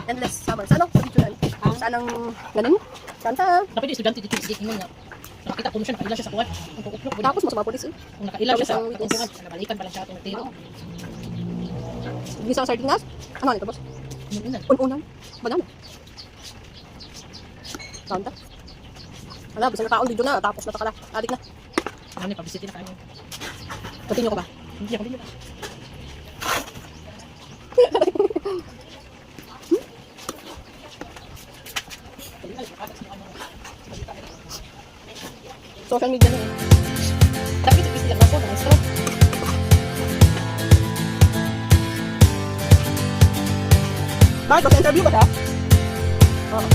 Endless summer. Sa ano? Sa video lang. Saan ang ganun? Saan sa? Dapat yung estudyante dito sa ingon nga. Nakakita ko siya, nakailan siya sa kuwan. Ang tuklok. Tapos mo sa mga polis eh. Kung nakailan siya sa kuwan, nabalikan pala siya itong tiro. Hindi sa sardinas? Ano nito boss? Unan. Unan. Banana. Saan ta? Wala, bisa nakaon video na. Tapos na takala. Adik na. Ano ni publicity na kayo. Continue ko ba? Hindi ako din. Social media na eh. Tapi ito pisiyak na po. Mga straw. Bakit? Basta interview ba siya? Oo.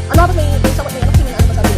Ano ba may sagot may anak siya ano ba sabi?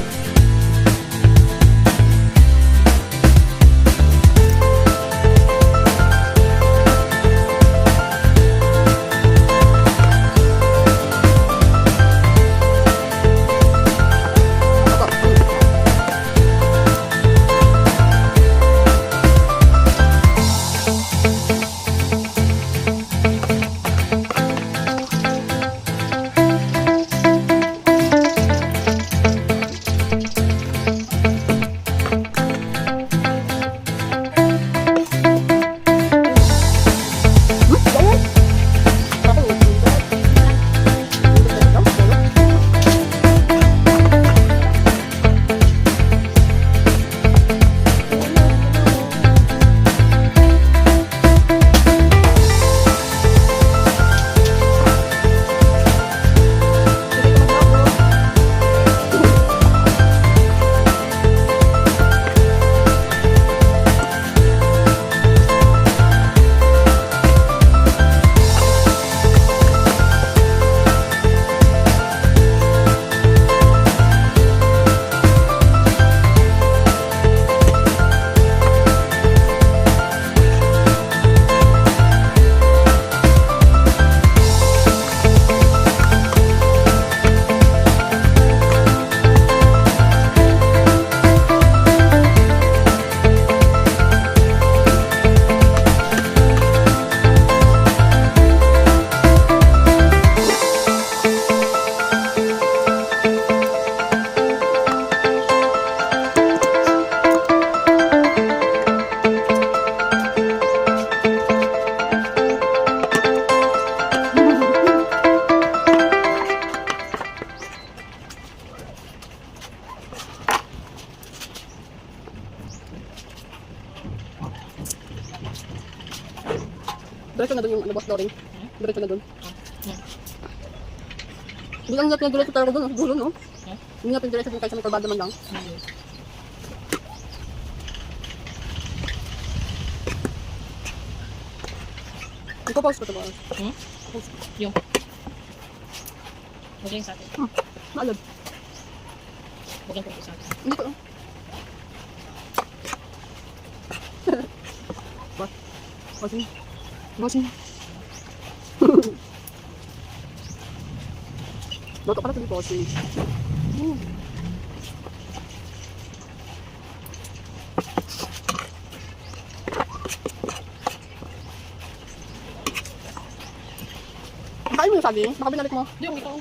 Diretso na doon yung ano boss flooring. Diretso na doon. Hindi lang natin diretso talaga doon, dulo no? Hindi natin diretso doon kahit sa may kabada man lang. Ipapause ko ito ba? Yung. Huwag yung sa atin. Maalad. Huwag yung sa atin. Hindi ko. Bossing. Bossing. Loto pala ito ni bossing. Kain mo yung saging? Baka binalik mo. Hindi, yung ikaw.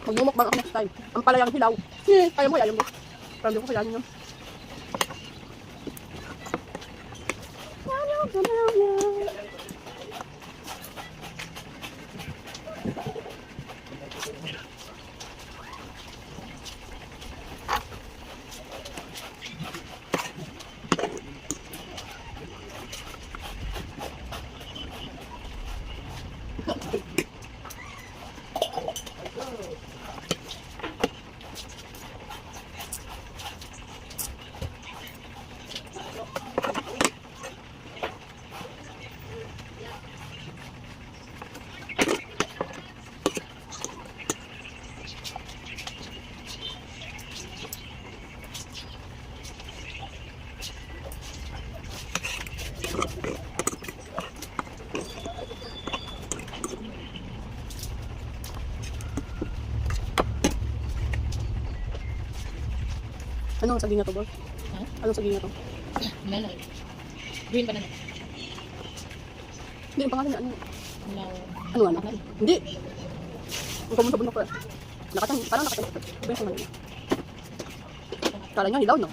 Magmumukbang ako next time. Ang palayang hilaw. Ayaw mo, ayaw mo. Parang di ko kayanin yun. Anong saging na to, boss? Ha? Anong saging na to? Melon. Green banana. Hindi, ang pangalan niya, ano? Malaw. Ano? Hindi. Ang kumunta-bunok ko. Parang nakatang. Iba yung pangalan niya. Kala niya, hilaw, no?